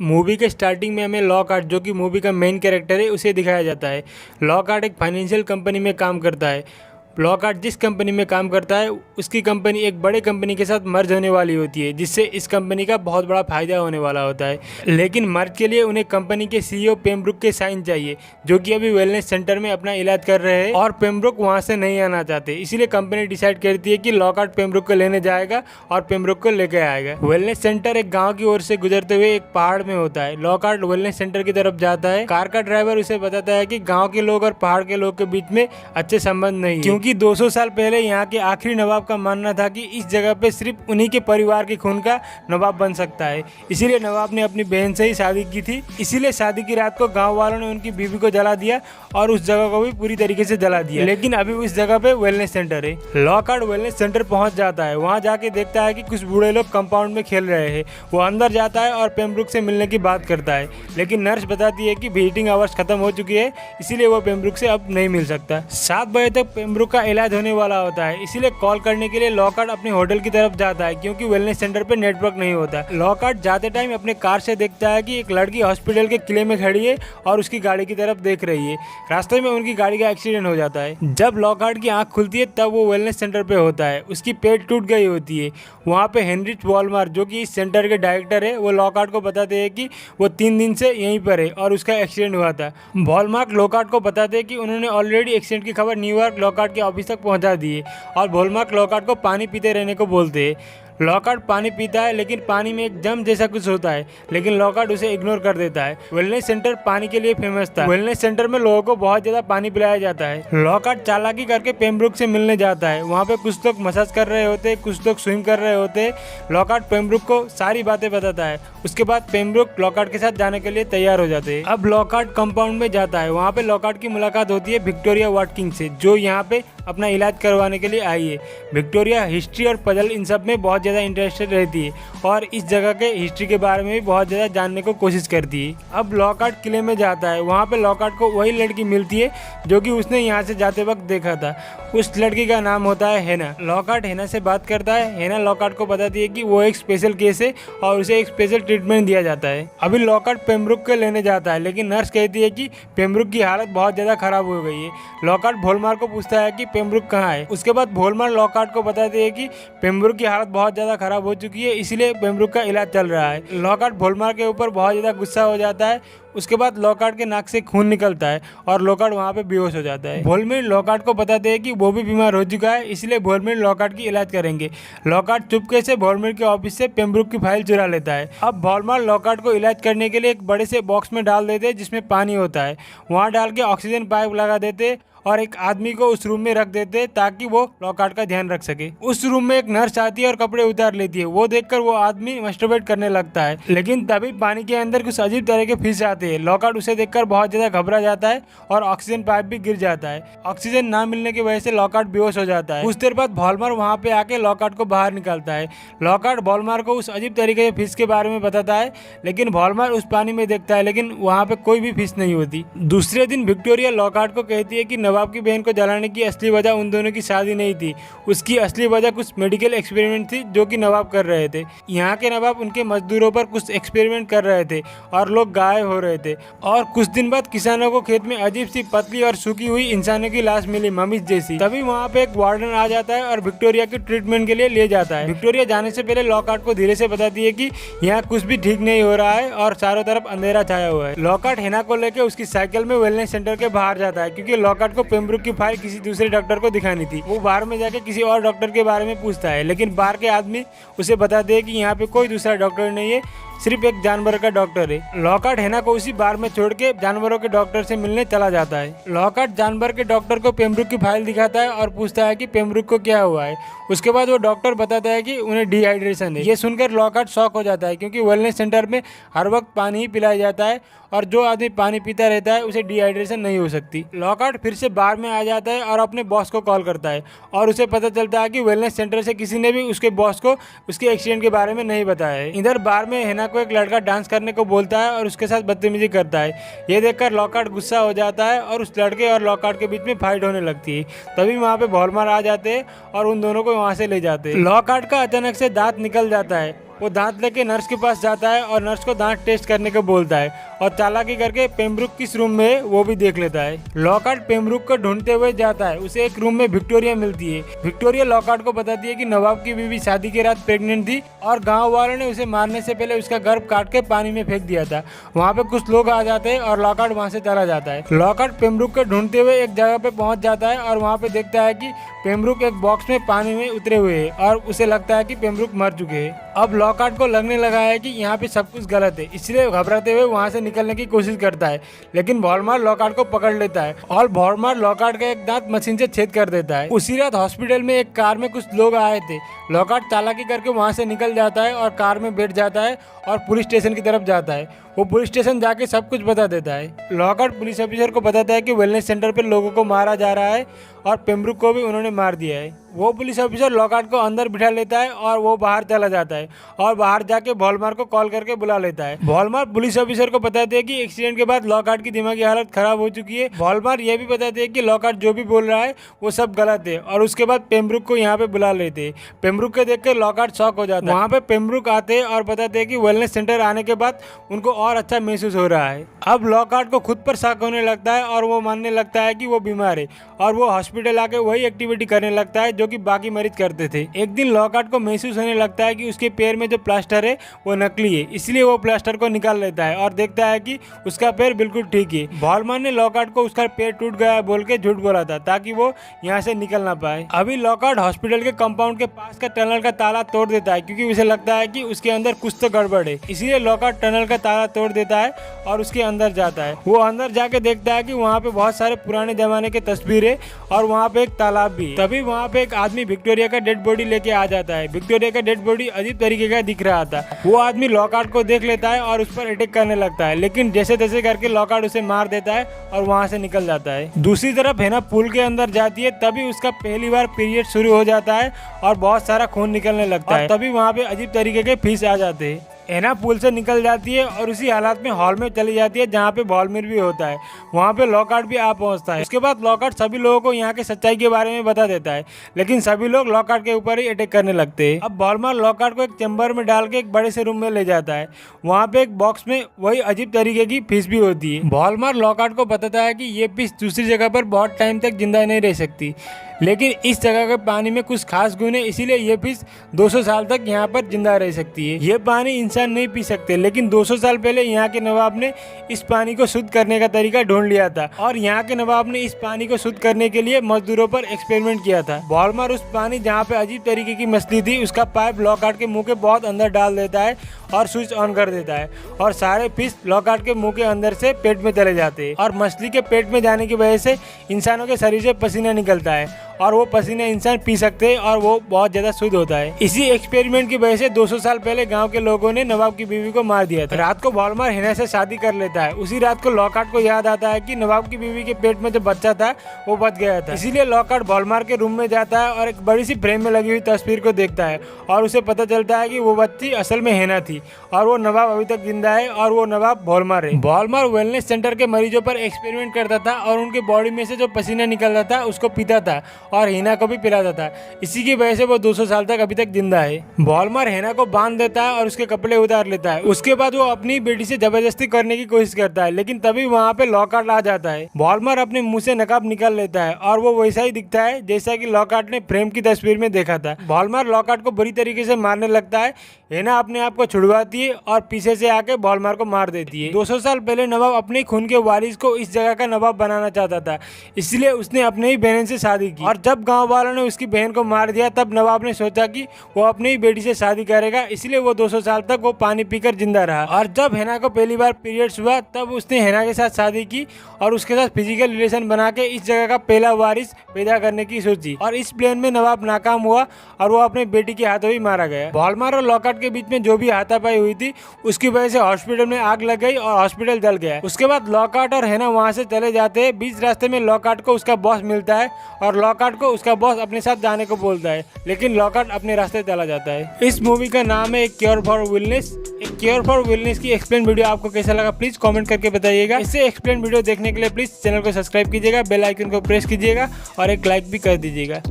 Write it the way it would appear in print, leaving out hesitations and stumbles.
Movie के starting में हमें लॉकहार्ट, जो कि मूवी का मेन कैरेक्टर है, उसे दिखाया जाता है। लॉकहार्ट एक फाइनेंशियल कंपनी में काम करता है। लॉकहार्ट जिस कंपनी में काम करता है उसकी कंपनी एक बड़े कंपनी के साथ मर्ज होने वाली होती है, जिससे इस कंपनी का बहुत बड़ा फायदा होने वाला होता है। लेकिन मर्ज के लिए उन्हें कंपनी के सीईओ पेम्ब्रुक के साइन चाहिए, जो कि अभी वेलनेस सेंटर में अपना इलाज कर रहे हैं और पेम्ब्रुक वहां से नहीं आना चाहते। इसीलिए कंपनी डिसाइड करती है कि लॉकहार्ट पेम्ब्रुक को लेने जाएगा और पेम्ब्रुक को लेकर आएगा। वेलनेस सेंटर एक गाँव की ओर से गुजरते हुए एक पहाड़ में होता है। लॉकहार्ट वेलनेस सेंटर की तरफ जाता है। कार का ड्राइवर उसे बताता है कि गाँव के लोग और पहाड़ के लोग के बीच में अच्छे संबंध नहीं है, क्योंकि 200 साल पहले यहाँ के आखिरी नवाब का मानना था कि इस जगह पे सिर्फ उन्हीं के परिवार के खून का नवाब बन सकता है। इसीलिए नवाब ने अपनी बहन से ही शादी की थी। इसीलिए शादी की रात को गांव वालों ने उनकी बीवी को जला दिया और उस जगह को भी पूरी तरीके से जला दिया। लेकिन अभी उस जगह पे वेलनेस सेंटर है। लॉकहार्ट वेलनेस सेंटर पहुंच जाता है। वहाँ जाके देखता है कि कुछ बूढ़े लोग कंपाउंड में खेल रहे हैं। वो अंदर जाता है और पेम्ब्रुक से मिलने की बात करता है, लेकिन नर्स बताती है कि विजिटिंग आवर्स खत्म हो चुकी है, इसीलिए वो पेम्ब्रुक से अब नहीं मिल सकता। 7 बजे तक पेम्ब्रुक का इलाज होने वाला होता है। इसीलिए कॉल करने के लिए लॉकहार्ट अपने होटल की तरफ जाता है, क्योंकि वेलनेस सेंटर पे नेटवर्क नहीं होता। लॉकहार्ट जाते टाइम अपने कार से देखता है कि एक लड़की हॉस्पिटल के किले में खड़ी है और उसकी गाड़ी की तरफ देख रही है। रास्ते में उनकी गाड़ी का एक्सीडेंट हो जाता है। जब लॉकहार्ट की आंख खुलती है तब वो वेलनेस सेंटर पे होता है। उसकी पेट टूट गई होती है। वहाँ पे हेनरिच वॉलमार, जो कि इस सेंटर के डायरेक्टर है, वो लॉकहार्ट को बताते हैं कि वो 3 दिन से यहीं पर है और उसका एक्सीडेंट हुआ था। वॉलमार्क लॉकहार्ट को बताते हैं कि उन्होंने ऑलरेडी एक्सीडेंट की खबर न्यूयॉर्क लॉकहार्ट के ऑफिस तक पहुँचा दी है और वॉलमार्क लॉकहार्ट को पानी पीते रहने को बोलते हैं। लॉकहार्ट पानी पीता है, लेकिन पानी में एक जम जैसा कुछ होता है, लेकिन लॉकहार्ट उसे इग्नोर कर देता है। वेलनेस सेंटर पानी के लिए फेमस था। वेलनेस सेंटर में लोगों को बहुत ज्यादा पानी पिलाया जाता है। लॉकहार्ट चालाकी करके पेम्ब्रुक से मिलने जाता है। वहाँ पे कुछ लोग मसाज कर रहे होते, कुछ लोग स्विम कर रहे होते। लॉकहार्ट पेम्ब्रुक को सारी बातें बताता है। उसके बाद पेम्ब्रुक लॉकहार्ट के साथ जाने के लिए तैयार हो जाते हैं। अब लॉकहार्ट कंपाउंड में जाता है। वहाँ पे लॉकहार्ट की मुलाकात होती है विक्टोरिया वाटकिंस से, जो यहाँ पे अपना इलाज करवाने के लिए आई है। विक्टोरिया हिस्ट्री और पजल इन सब में बहुत ज़्यादा इंटरेस्टेड रहती है और इस जगह के हिस्ट्री के बारे में भी बहुत ज़्यादा जानने को कोशिश करती है। अब लॉकहार्ट किले में जाता है। वहाँ पे लॉकहार्ट को वही लड़की मिलती है जो कि उसने यहाँ से जाते वक्त देखा था। उस लड़की का नाम होता है हेना। लॉकहार्ट हेना से बात करता है। हेना लॉकहार्ट को बताती है कि वो एक स्पेशल केस है और उसे एक स्पेशल ट्रीटमेंट दिया जाता है। अभी लॉकहार्ट पेम्ब्रुक को लेने जाता है, लेकिन नर्स कहती है कि पेम्ब्रुक की हालत बहुत ज़्यादा खराब हो गई है। लॉकहार्ट वॉलमार्क को पूछता है कि पेम्ब्रुक कहाँ है। उसके बाद वॉलमार्क लॉकहार्ट को बताते हैं कि पेम्ब्रुक की हालत बहुत ज़्यादा खराब हो चुकी है, इसलिए पेम्ब्रुक का इलाज चल रहा है। लॉकहार्ट वॉलमार्क के ऊपर बहुत ज़्यादा गुस्सा हो जाता है। उसके बाद लॉकहार्ट के नाक से खून निकलता है और लॉकहार्ट वहाँ पे बेहोश हो जाता है। वॉलमार्क लॉकहार्ट को बताते हैं कि वो भी बीमार हो चुका है, इसलिए वॉलमार्क लॉकहार्ट की इलाज करेंगे। लॉकहार्ट चुपके से वॉलमार्क के ऑफिस से पेम्ब्रुक की फाइल चुरा लेता है। अब वॉलमार्क लॉकहार्ट को इलाज करने के लिए एक बड़े से बॉक्स में डाल देते हैं जिसमें पानी होता है। वहाँ डाल के ऑक्सीजन पाइप लगा देते और एक आदमी को उस रूम में रख देते ताकि वो लॉकहार्ट का ध्यान रख सके। उस रूम में एक नर्स आती है और कपड़े उतार लेती है। वो देखकर वो आदमी मस्टरबेट करने लगता है, लेकिन तभी पानी के अंदर कुछ अजीब तरह के फिश आते हैं। लॉकहार्ट उसे देखकर बहुत ज्यादा घबरा जाता है और ऑक्सीजन पाइप भी गिर जाता है। ऑक्सीजन ना मिलने की वजह से लॉकहार्ट बेहोश हो जाता है। कुछ देर बाद वॉलमार्क वहाँ पे आके लॉकहार्ट को बाहर निकालता है। लॉकहार्ट वॉलमार्क को उस अजीब तरीके से फिश के बारे में बताता है, लेकिन वॉलमार्क उस पानी में देखता है, लेकिन वहाँ पे कोई भी फिश नहीं होती। दूसरे दिन विक्टोरिया लॉकहार्ट को कहती है कि नवाब की बहन को जलाने की असली वजह उन दोनों की शादी नहीं थी। उसकी असली वजह कुछ मेडिकल एक्सपेरिमेंट थी जो कि नवाब कर रहे थे। यहाँ के नवाब उनके मजदूरों पर कुछ एक्सपेरिमेंट कर रहे थे और लोग गायब हो रहे थे। और कुछ दिन बाद किसानों को खेत में अजीब सी पतली और सूखी हुई इंसानों की लाश मिली, मम्मीज जैसी। तभी वहाँ पे एक वार्डन आ जाता है और विक्टोरिया की ट्रीटमेंट के लिए ले जाता है। विक्टोरिया जाने से पहले लॉकहार्ट को धीरे से बताती है कि यहाँ कुछ भी ठीक नहीं हो रहा है और चारों तरफ अंधेरा छाया हुआ है। लॉकहार्ट हेना को लेकर उसकी साइकिल में वेलनेस सेंटर के बाहर जाता है, क्योंकि लॉकहार्ट को पेम्ब्रुक की फाइल किसी दूसरे डॉक्टर को दिखानी थी। वो बाहर में जाके किसी और डॉक्टर के बारे में पूछता है, लेकिन बाहर के आदमी उसे बताते हैं कि यहाँ पे कोई दूसरा डॉक्टर नहीं है, सिर्फ एक जानवर का डॉक्टर है। लॉकहार्ट हेना को उसी बार में छोड़ के जानवरों के डॉक्टर से मिलने चला जाता है। लॉकहार्ट जानवर के डॉक्टर को पेम्ब्रुक की फाइल दिखाता है और पूछता है कि पेम्ब्रुक को क्या हुआ है। उसके बाद वो डॉक्टर बताता है कि उन्हें डिहाइड्रेशन है। ये सुनकर लॉकहार्ट शॉक हो जाता है, क्योंकि वेलनेस सेंटर में हर वक्त पानी ही पिलाया जाता है और जो आदमी पानी पीता रहता है उसे डिहाइड्रेशन नहीं हो सकती। लॉकहार्ट फिर से बार में आ जाता है और अपने बॉस को कॉल करता है और उसे पता चलता है कि वेलनेस सेंटर से किसी ने भी उसके बॉस को उसके एक्सीडेंट के बारे में नहीं बताया है। इधर बार में हेना को एक लड़का डांस करने को बोलता है और उसके साथ बदतमीजी करता है। ये देखकर लॉकहार्ट गुस्सा हो जाता है और उस लड़के और लॉकहार्ट के बीच में फाइट होने लगती है। तभी वहाँ पे वॉलमार्क आ जाते हैं और उन दोनों को वहाँ से ले जाते हैं। लॉकहार्ट का अचानक से दांत निकल जाता है वो दांत लेके नर्स के पास जाता है और नर्स को दांत टेस्ट करने को बोलता है और चालाकी करके पेम्ब्रुक किस रूम में है वो भी देख लेता है। लॉकहार्ट पेम्ब्रुक को ढूंढते हुए जाता है। उसे एक रूम में विक्टोरिया मिलती है। विक्टोरिया लॉकहार्ट को बताती है कि नवाब की बीवी शादी की रात प्रेग्नेंट थी और गांव वालों ने उसे मारने से पहले उसका गर्भ काट के पानी में फेंक दिया था। वहाँ पे कुछ लोग आ जाते हैं और लॉकहार्ट वहाँ से चला जाता है। लॉकहार्ट पेम्ब्रुक को ढूंढते हुए एक जगह पे पहुंच जाता है और वहाँ पे देखता है कि पेम्ब्रुक एक बॉक्स में पानी में उतरे हुए हैं और उसे लगता है कि पेम्ब्रुक मर चुके हैं। अब लॉकहार्ट को लगने लगा है कि यहाँ पे सब कुछ गलत है, इसलिए घबराते हुए वहाँ से निकलने की कोशिश करता है, लेकिन वॉलमार्ट लॉकहार्ट को पकड़ लेता है और वॉलमार्ट लॉकहार्ट का एक दांत मशीन से छेद कर देता है। उसी रात हॉस्पिटल में एक कार में कुछ लोग आए थे। लॉकहार्ट चालाकी करके वहाँ से निकल जाता है और कार में बैठ जाता है और पुलिस स्टेशन की तरफ जाता है। वो पुलिस स्टेशन जाके सब कुछ बता देता है। लॉकहार्ट पुलिस ऑफिसर को बताता है कि वेलनेस सेंटर पर लोगों को मारा जा रहा है और पेम्ब्रुक को भी उन्होंने मार दिया है। वो पुलिस ऑफिसर लॉकहार्ट को अंदर बिठा लेता है और वो बाहर चला जाता है और बाहर जाके वॉलमार्ट को कॉल करके बुला लेता है। वॉलमार्ट पुलिस ऑफिसर को बताते हैं कि एक्सीडेंट के बाद लॉकहार्ट की दिमागी हालत खराब हो चुकी है। वॉलमार्ट ये भी बताते हैं कि लॉकहार्ट जो भी बोल रहा है वो सब गलत है और उसके बाद पेम्ब्रुक को यहाँ पे बुला लेते हैं। पेम्ब्रुक को देख कर लॉकहार्ट शॉक हो जाता है। वहाँ पे पेम्ब्रुक आते हैं और बताते हैं कि वेलनेस सेंटर आने के बाद उनको और अच्छा महसूस हो रहा है। अब लॉकहार्ट को खुद पर शक होने लगता है और वो मानने लगता है कि वो बीमार है और वो हॉस्पिटल आके वही एक्टिविटी करने लगता है जो कि बाकी मरीज करते थे। एक दिन लॉकहार्ट को महसूस होने लगता है कि उसके पैर में जो प्लास्टर है वो नकली है, इसलिए वो प्लास्टर को निकाल लेता है और देखता है कि उसका पैर बिल्कुल ठीक है। वॉलमार्ट ने लॉकहार्ट को उसका पैर टूट गया बोल के झूठ बोला था ताकि वो यहाँ से निकल ना पाए। अभी लॉकहार्ट हॉस्पिटल के कंपाउंड के पास का टनल का ताला तोड़ देता है क्योंकि उसे लगता है कि उसके अंदर कुछ तो गड़बड़ है, इसीलिए लॉकहार्ट टनल का ताला तोड़ देता है और उसके अंदर जाता है। वो अंदर जाके देखता है कि वहाँ पे बहुत सारे पुराने जमाने के तस्वीरें और वहाँ पे एक तालाब भी। तभी वहाँ पे एक आदमी विक्टोरिया का डेड बॉडी लेके आ जाता है। विक्टोरिया का डेड बॉडी अजीब तरीके का दिख रहा था। वो आदमी लॉकहार्ट को देख लेता है और उस पर अटैक करने लगता है, लेकिन जैसे तैसे करके लॉकहार्ट उसे मार देता है और वहाँ से निकल जाता है। दूसरी तरफ है ना पुल के अंदर जाती है, तभी उसका पहली बार पीरियड शुरू हो जाता है और बहुत सारा खून निकलने लगता है। तभी वहाँ पे अजीब तरीके के फिश आ जाते हैं। एना पुल से निकल जाती है और उसी हालात में हॉल में चली जाती है जहाँ पे वॉलमिर भी होता है। वहाँ पे लॉकहार्ट भी आ पहुँचता है। उसके बाद लॉकहार्ट सभी लोगों को यहाँ के सच्चाई के बारे में बता देता है, लेकिन सभी लोग लॉकहार्ट के ऊपर ही अटैक करने लगते हैं। अब वॉलमार्ट लॉकहार्ट को एक चैम्बर में डाल के एक बड़े से रूम में ले जाता है। वहाँ पे एक बॉक्स में वही अजीब तरीके की फिश भी होती है। वॉलमार्ट लॉकहार्ट को बताता है कि ये फिश दूसरी जगह पर बहुत टाइम तक जिंदा नहीं रह सकती, लेकिन इस जगह के पानी में कुछ खास गुण है, इसीलिए ये फिश 200 साल तक यहाँ पर जिंदा रह सकती है। ये पानी इंसान नहीं पी सकते, लेकिन 200 साल पहले यहाँ के नवाब ने इस पानी को शुद्ध करने का तरीका ढूंढ लिया था और यहाँ के नवाब ने इस पानी को शुद्ध करने के लिए मजदूरों पर एक्सपेरिमेंट किया था। वॉलमार्ट उस पानी जहाँ पे अजीब तरीके की मछली थी उसका पाइप लॉकहार्ट के मुंह के बहुत अंदर डाल देता है और स्विच ऑन कर देता है और सारे फिश लॉकहार्ट के मुंह के अंदर से पेट में चले जाते हैं और मछली के पेट में जाने की वजह से इंसानों के शरीर से पसीना निकलता है और वो पसीना इंसान पी सकते हैं और वो बहुत ज्यादा शुद्ध होता है। इसी एक्सपेरिमेंट की वजह से 200 साल पहले गांव के लोगों ने नवाब की बीवी को मार दिया था। रात को वॉलमार्ट हेना से शादी कर लेता है। उसी रात को लॉकहार्ट को याद आता है कि नवाब की बीवी के पेट में जो बच्चा था वो बच गया था, इसीलिए लॉकहार्ट वॉलमार्ट के रूम में जाता है और एक बड़ी सी फ्रेम में लगी हुई तस्वीर को देखता है और उसे पता चलता है कि वो बच्ची असल में हेना थी और वो नवाब अभी तक जिंदा है और वो नवाब वॉलमार्ट है। वॉलमार्ट वेलनेस सेंटर के मरीजों पर एक्सपेरिमेंट करता था और उनके बॉडी में से जो पसीना निकलता था उसको पीता था और हेना को भी पिलाता था। इसी की वजह से वो 200 साल तक अभी तक जिंदा है। वॉलमार्ट हेना को बांध देता है और उसके कपड़े उतार लेता है। उसके बाद वो अपनी बेटी से जबरदस्ती करने की कोशिश करता है, लेकिन तभी वहाँ पे लॉकहार्ट आ जाता है। वॉलमार्ट अपने मुंह से नकाब निकाल लेता है और वो वैसा ही दिखता है जैसा कि लॉकहार्ट ने फ्रेम की तस्वीर में देखा था। वॉलमार्ट लॉकहार्ट को बुरी तरीके से मारने लगता है। हेना अपने आप को छुड़वाती है और पीछे से आके वॉलमार्ट को मार देती है। 200 साल पहले नवाब अपने खून के वारिस को इस जगह का नवाब बनाना चाहता था, इसलिए उसने अपने ही बहन से शादी की और जब गाँव वालों ने उसकी बहन को मार दिया तब नवाब ने सोचा कि वो अपनी ही बेटी से शादी करेगा, इसलिए वो 200 साल तक वो पानी पीकर जिंदा रहा। और जब हेना को पहली बार पीरियड्स हुआ तब उसने हेना के साथ शादी की और उसके साथ फिजिकल रिलेशन बना के इस जगह का पहला वारिस पैदा करने की सोची और इस प्लान में नवाब नाकाम हुआ और वो अपने बेटी के हाथों ही मारा गया। वॉलमार्ट और लॉकहार्ट के बीच में जो भी हाथापाई हुई थी उसकी वजह से हॉस्पिटल में आग लग गई और हॉस्पिटल जल गया। उसके बाद लॉकहार्ट और हेना वहाँ से चले जाते हैं। बीच रास्ते में लॉकहार्ट को उसका बॉस मिलता है और लॉकहार्ट को उसका बॉस अपने साथ जाने को बोलता है, लेकिन लॉकहार्ट अपने रास्ते चला जाता है। इस मूवी का नाम है क्योर फॉर विलनेस। एक क्योर फॉर विलनेस की एक्सप्लेन वीडियो आपको कैसा लगा प्लीज कमेंट करके बताइएगा। इससे एक्सप्लेन वीडियो देखने के लिए प्लीज चैनल को सब्सक्राइब कीजिएगा, बेल आइकन को प्रेस कीजिएगा और एक लाइक भी कर दीजिएगा।